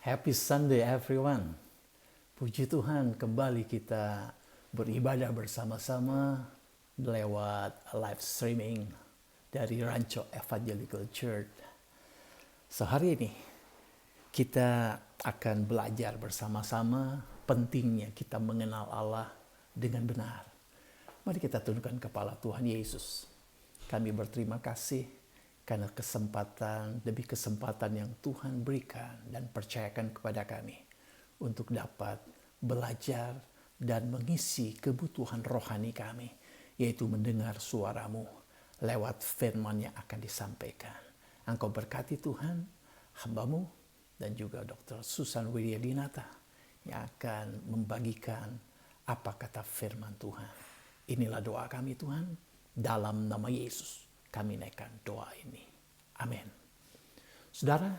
Happy Sunday everyone. Puji Tuhan, kembali kita beribadah bersama-sama lewat live streaming dari Rancho Evangelical Church. Sehari ini kita akan belajar bersama-sama pentingnya kita mengenal Allah dengan benar. Mari kita tundukkan kepala Tuhan Yesus. Kami berterima kasih karena kesempatan demi kesempatan yang Tuhan berikan dan percayakan kepada kami untuk dapat belajar dan mengisi kebutuhan rohani kami, yaitu mendengar suara-Mu lewat firman yang akan disampaikan. Engkau berkati Tuhan, hamba-Mu dan juga Dr. Susan Wiryadinata yang akan membagikan apa kata firman Tuhan. Inilah doa kami Tuhan, dalam nama Yesus. Kami naikkan doa ini. Amin. Saudara,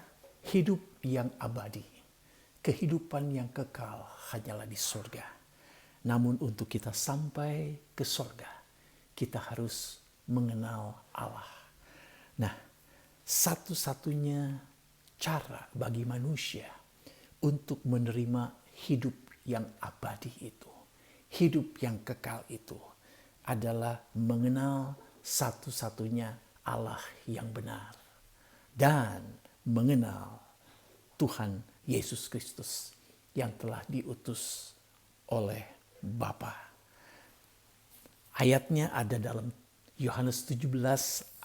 hidup yang abadi, kehidupan yang kekal hanyalah di surga. Namun untuk kita sampai ke surga, kita harus mengenal Allah. Nah, satu-satunya cara bagi manusia untuk menerima hidup yang abadi itu, hidup yang kekal itu, adalah mengenal satu-satunya Allah yang benar dan mengenal Tuhan Yesus Kristus yang telah diutus oleh Bapa. Ayatnya ada dalam Yohanes 17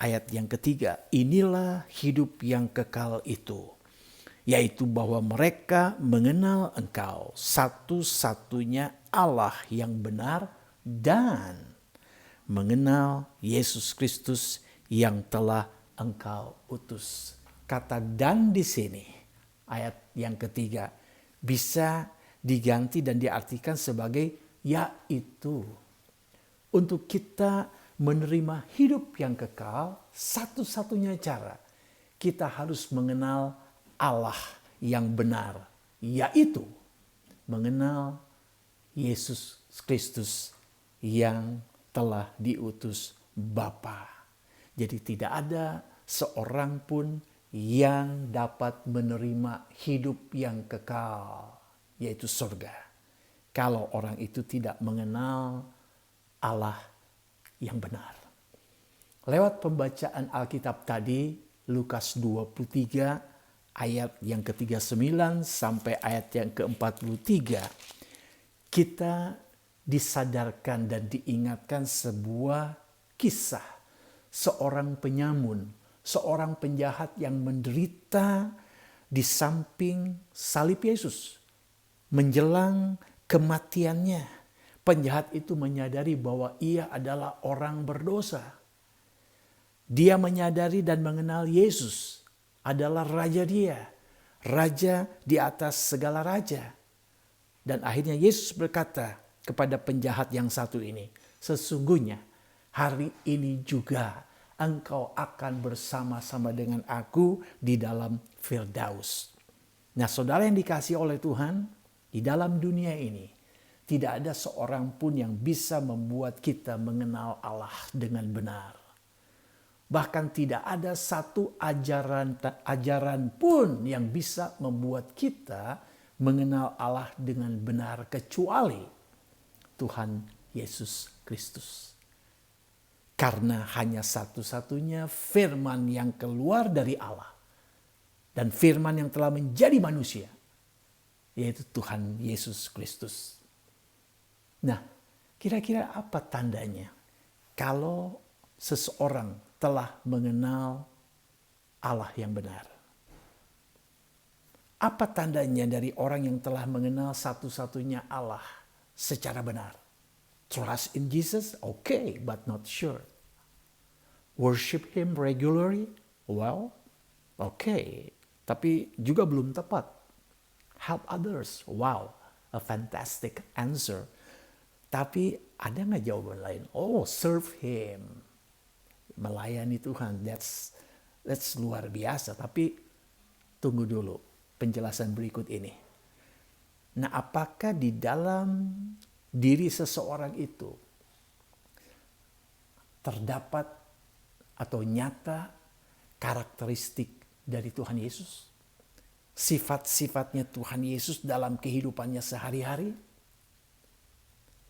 ayat yang ketiga. Inilah hidup yang kekal itu, yaitu bahwa mereka mengenal Engkau satu-satunya Allah yang benar dan mengenal Yesus Kristus yang telah Engkau utus. Kata "dan" di sini, ayat yang ketiga, bisa diganti dan diartikan sebagai yaitu. Untuk kita menerima hidup yang kekal, satu-satunya cara kita harus mengenal Allah yang benar, yaitu mengenal Yesus Kristus yang telah diutus Bapa. Jadi tidak ada seorang pun yang dapat menerima hidup yang kekal, yaitu surga, kalau orang itu tidak mengenal Allah yang benar. Lewat pembacaan Alkitab tadi, Lukas 23 ayat yang ke-39 sampai ayat yang ke-43, kita disadarkan dan diingatkan sebuah kisah seorang penyamun, seorang penjahat yang menderita di samping salib Yesus. Menjelang kematiannya, penjahat itu menyadari bahwa ia adalah orang berdosa. Dia menyadari dan mengenal Yesus adalah raja dia, raja di atas segala raja. Dan akhirnya Yesus berkata kepada penjahat yang satu ini, sesungguhnya hari ini juga engkau akan bersama-sama dengan aku di dalam Firdaus. Nah, saudara yang dikasihi oleh Tuhan, di dalam dunia ini tidak ada seorang pun yang bisa membuat kita mengenal Allah dengan benar. Bahkan tidak ada satu ajaran pun yang bisa membuat kita mengenal Allah dengan benar kecuali Tuhan Yesus Kristus. Karena hanya satu-satunya firman yang keluar dari Allah dan firman yang telah menjadi manusia, yaitu Tuhan Yesus Kristus. Nah, kira-kira apa tandanya kalau seseorang telah mengenal Allah yang benar? Apa tandanya dari orang yang telah mengenal satu-satunya Allah secara benar? Trust in Jesus? Okay, but not sure. Worship Him regularly? Well, okay. Tapi juga belum tepat. Help others? Wow, a fantastic answer. Tapi ada nggak jawaban lain? Oh, serve Him. Melayani Tuhan, that's luar biasa. Tapi tunggu dulu penjelasan berikut ini. Nah, apakah di dalam diri seseorang itu terdapat atau nyata karakteristik dari Tuhan Yesus? sifat-sifatnya Tuhan Yesus dalam kehidupannya sehari-hari?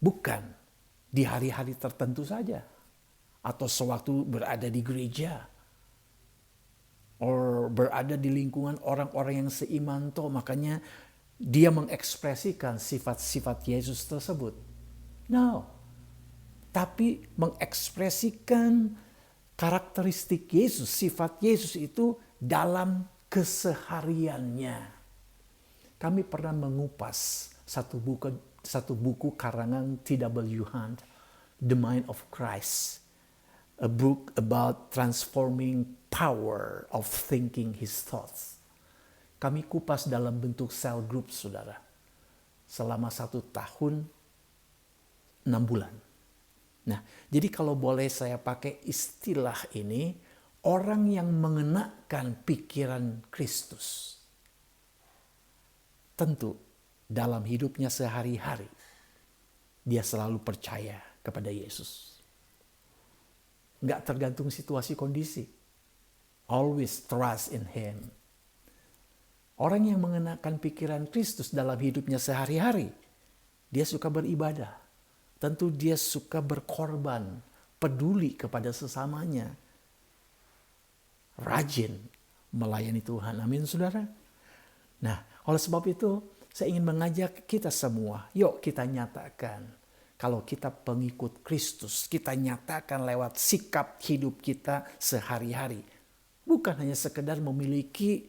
Bukan di hari-hari tertentu saja, atau sewaktu berada di gereja, atau berada di lingkungan orang-orang yang seiman, makanya dia mengekspresikan sifat-sifat Yesus tersebut. No, tapi mengekspresikan karakteristik Yesus, sifat Yesus itu dalam kesehariannya. Kami pernah mengupas satu buku karangan T.W. Hunt, The Mind of Christ, a book about transforming power of thinking his thoughts. Kami kupas dalam bentuk cell group, saudara, selama 1 tahun 6 bulan. Nah, jadi kalau boleh saya pakai istilah ini, orang yang mengenakan pikiran Kristus, tentu dalam hidupnya sehari-hari, dia selalu percaya kepada Yesus. Nggak tergantung situasi kondisi. Always trust in Him. Orang yang mengenakan pikiran Kristus dalam hidupnya sehari-hari, dia suka beribadah. Tentu dia suka berkorban, peduli kepada sesamanya. Rajin melayani Tuhan. Amin, saudara. Nah, oleh sebab itu, saya ingin mengajak kita semua, yuk kita nyatakan. Kalau kita pengikut Kristus, kita nyatakan lewat sikap hidup kita sehari-hari. Bukan hanya sekedar memiliki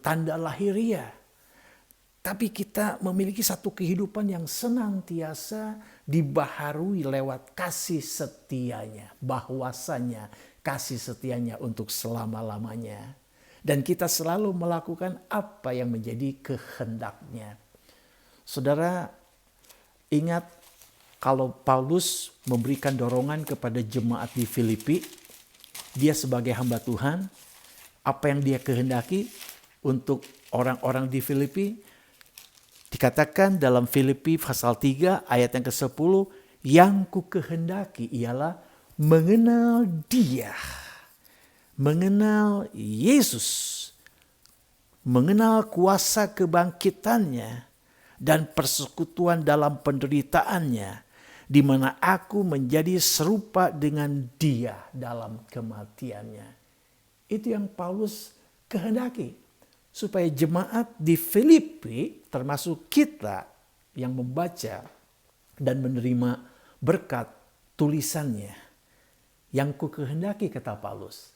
tanda lahiriah. Tapi kita memiliki satu kehidupan yang senantiasa dibaharui lewat kasih setianya. Bahwasanya kasih setianya untuk selama-lamanya. Dan kita selalu melakukan apa yang menjadi kehendaknya. Saudara, ingat kalau Paulus memberikan dorongan kepada jemaat di Filipi, dia sebagai hamba Tuhan, apa yang dia kehendaki untuk orang-orang di Filipi, dikatakan dalam Filipi pasal 3 ayat yang ke-10, yang ku kehendaki ialah mengenal Dia, mengenal Yesus, mengenal kuasa kebangkitannya dan persekutuan dalam penderitaannya, di mana aku menjadi serupa dengan Dia dalam kematiannya. Itu yang Paulus kehendaki. Supaya jemaat di Filipi, termasuk kita yang membaca dan menerima berkat tulisannya. Yang ku kehendaki, kata Paulus,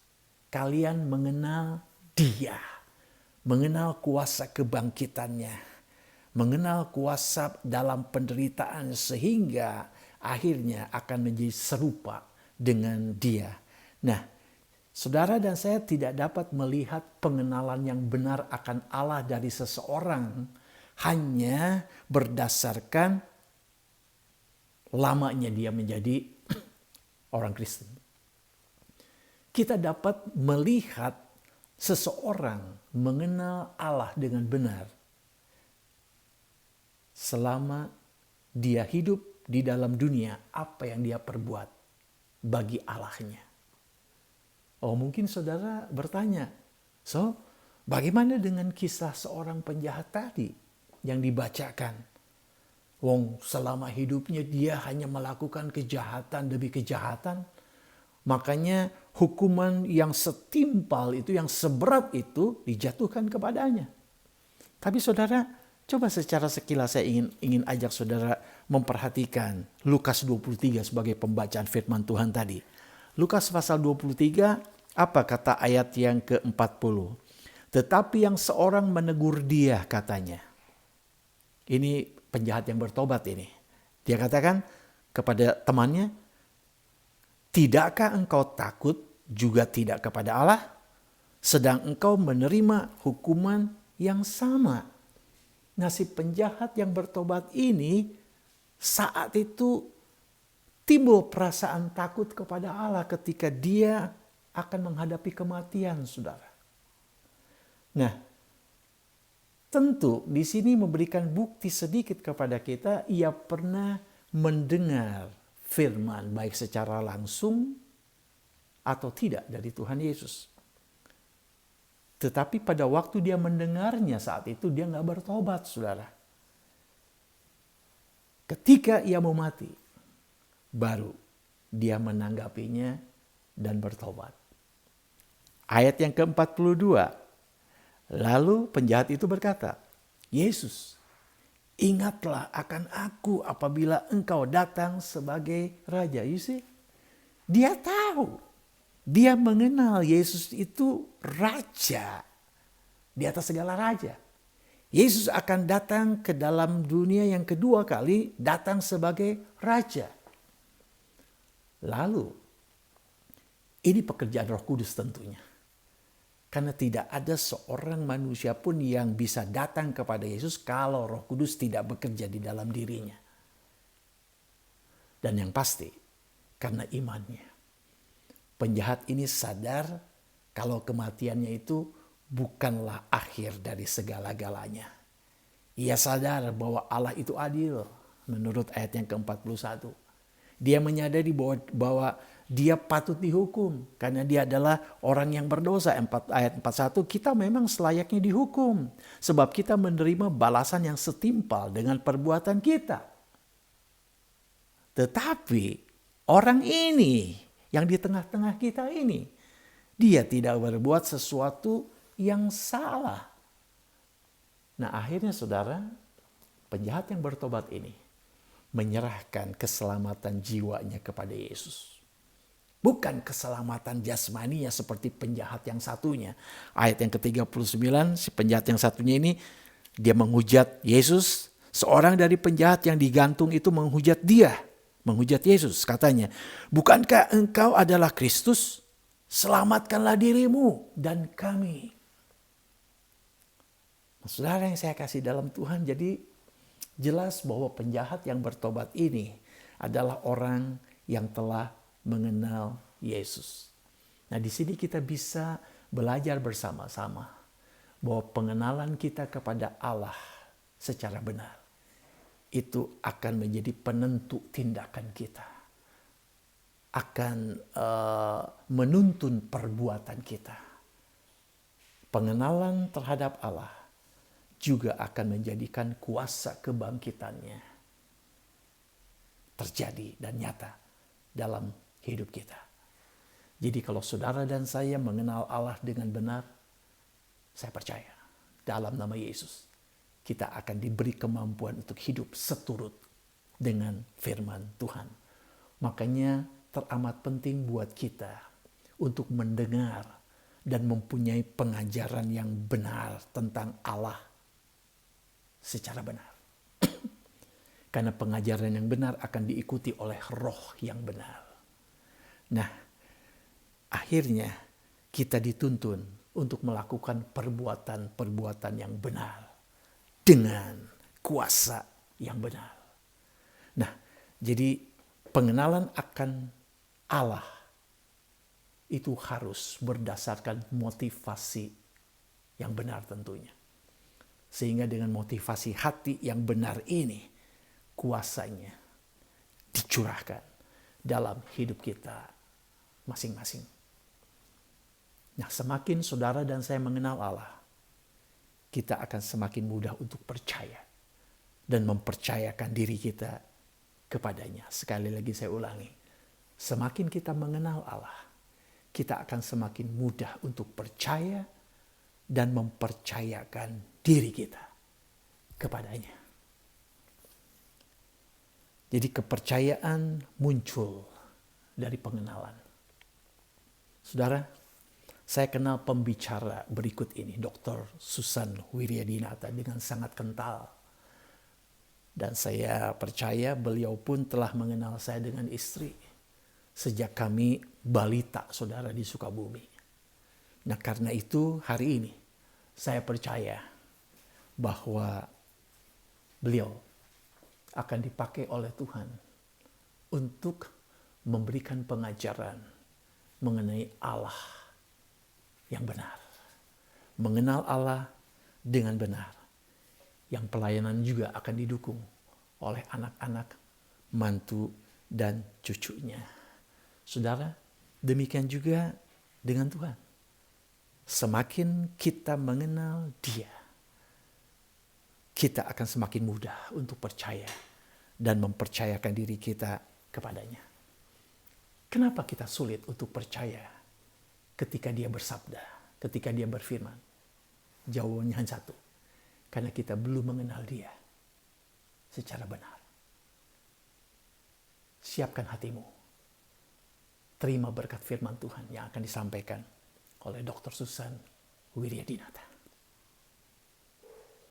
kalian mengenal Dia, mengenal kuasa kebangkitannya, mengenal kuasa dalam penderitaan, sehingga akhirnya akan menjadi serupa dengan Dia. Nah, saudara dan saya tidak dapat melihat pengenalan yang benar akan Allah dari seseorang hanya berdasarkan lamanya dia menjadi orang Kristen. Kita dapat melihat seseorang mengenal Allah dengan benar selama dia hidup di dalam dunia, apa yang dia perbuat bagi Allahnya. Oh, mungkin saudara bertanya, so bagaimana dengan kisah seorang penjahat tadi yang dibacakan? Wong selama hidupnya dia hanya melakukan kejahatan demi kejahatan. Makanya hukuman yang setimpal itu, yang seberat itu dijatuhkan kepadanya. Tapi saudara, coba secara sekilas saya ingin ajak saudara memperhatikan Lukas 23 sebagai pembacaan firman Tuhan tadi. Lukas pasal 23, apa kata ayat yang ke-40? Tetapi yang seorang menegur dia, katanya. Ini penjahat yang bertobat ini. Dia katakan kepada temannya, tidakkah engkau takut juga tidak kepada Allah? Sedang engkau menerima hukuman yang sama. Nah, si penjahat yang bertobat ini saat itu timbul perasaan takut kepada Allah ketika dia akan menghadapi kematian, saudara. Nah, tentu di sini memberikan bukti sedikit kepada kita, ia pernah mendengar firman baik secara langsung atau tidak dari Tuhan Yesus. Tetapi pada waktu dia mendengarnya saat itu dia nggak bertobat, saudara. Ketika ia mau mati, baru dia menanggapinya dan bertobat. Ayat yang ke-42. Lalu penjahat itu berkata, Yesus, ingatlah akan aku apabila engkau datang sebagai Raja. You see? Dia tahu. Dia mengenal Yesus itu Raja. Di atas segala raja. Yesus akan datang ke dalam dunia yang kedua kali, datang sebagai Raja. Lalu, ini pekerjaan Roh Kudus tentunya. Karena tidak ada seorang manusia pun yang bisa datang kepada Yesus kalau Roh Kudus tidak bekerja di dalam dirinya. Dan yang pasti, karena imannya. Penjahat ini sadar kalau kematiannya itu bukanlah akhir dari segala-galanya. Ia sadar bahwa Allah itu adil menurut ayat yang ke-41. Dia menyadari bahwa dia patut dihukum karena dia adalah orang yang berdosa. Ayat 41, kita memang selayaknya dihukum sebab kita menerima balasan yang setimpal dengan perbuatan kita. Tetapi orang ini yang di tengah-tengah kita ini, dia tidak berbuat sesuatu yang salah. Nah akhirnya saudara, penjahat yang bertobat ini menyerahkan keselamatan jiwanya kepada Yesus. Bukan keselamatan jasmaninya seperti penjahat yang satunya. Ayat yang ke-39, si penjahat yang satunya ini, dia menghujat Yesus. Seorang dari penjahat yang digantung itu menghujat dia. Menghujat Yesus, katanya, bukankah engkau adalah Kristus? Selamatkanlah dirimu dan kami. Nah, saudara yang saya kasih dalam Tuhan, jadi jelas bahwa penjahat yang bertobat ini adalah orang yang telah mengenal Yesus. Nah, di sini kita bisa belajar bersama-sama bahwa pengenalan kita kepada Allah secara benar itu akan menjadi penentu tindakan kita. Akan menuntun perbuatan kita. Pengenalan terhadap Allah juga akan menjadikan kuasa kebangkitannya terjadi dan nyata dalam hidup kita. Jadi kalau saudara dan saya mengenal Allah dengan benar, saya percaya dalam nama Yesus kita akan diberi kemampuan untuk hidup seturut dengan firman Tuhan. Makanya teramat penting buat kita untuk mendengar dan mempunyai pengajaran yang benar tentang Allah secara benar. Karena pengajaran yang benar akan diikuti oleh roh yang benar. Nah, akhirnya kita dituntun untuk melakukan perbuatan-perbuatan yang benar dengan kuasa yang benar. Nah, jadi pengenalan akan Allah itu harus berdasarkan motivasi yang benar tentunya. Sehingga dengan motivasi hati yang benar ini, kuasanya dicurahkan dalam hidup kita masing-masing. Nah, semakin saudara dan saya mengenal Allah, kita akan semakin mudah untuk percaya dan mempercayakan diri kita kepadanya. Sekali lagi saya ulangi, semakin kita mengenal Allah, kita akan semakin mudah untuk percaya dan mempercayakan diri kita kepadanya. Jadi kepercayaan muncul dari pengenalan. Saudara, saya kenal pembicara berikut ini, Dr. Susan Wiryadinata, dengan sangat kental. Dan saya percaya beliau pun telah mengenal saya dengan istri sejak kami balita, saudara, di Sukabumi. Nah, karena itu hari ini saya percaya bahwa beliau akan dipakai oleh Tuhan untuk memberikan pengajaran mengenai Allah yang benar. Mengenal Allah dengan benar. Yang pelayanan juga akan didukung oleh anak-anak, mantu, dan cucunya. Saudara, demikian juga dengan Tuhan. semakin kita mengenal Dia, kita akan semakin mudah untuk percaya dan mempercayakan diri kita kepadanya. Kenapa kita sulit untuk percaya ketika Dia bersabda, ketika Dia berfirman? Jawabannya hanya satu, karena kita belum mengenal Dia secara benar. Siapkan hatimu. Terima berkat firman Tuhan yang akan disampaikan oleh Dr. Susan Wiryadinata.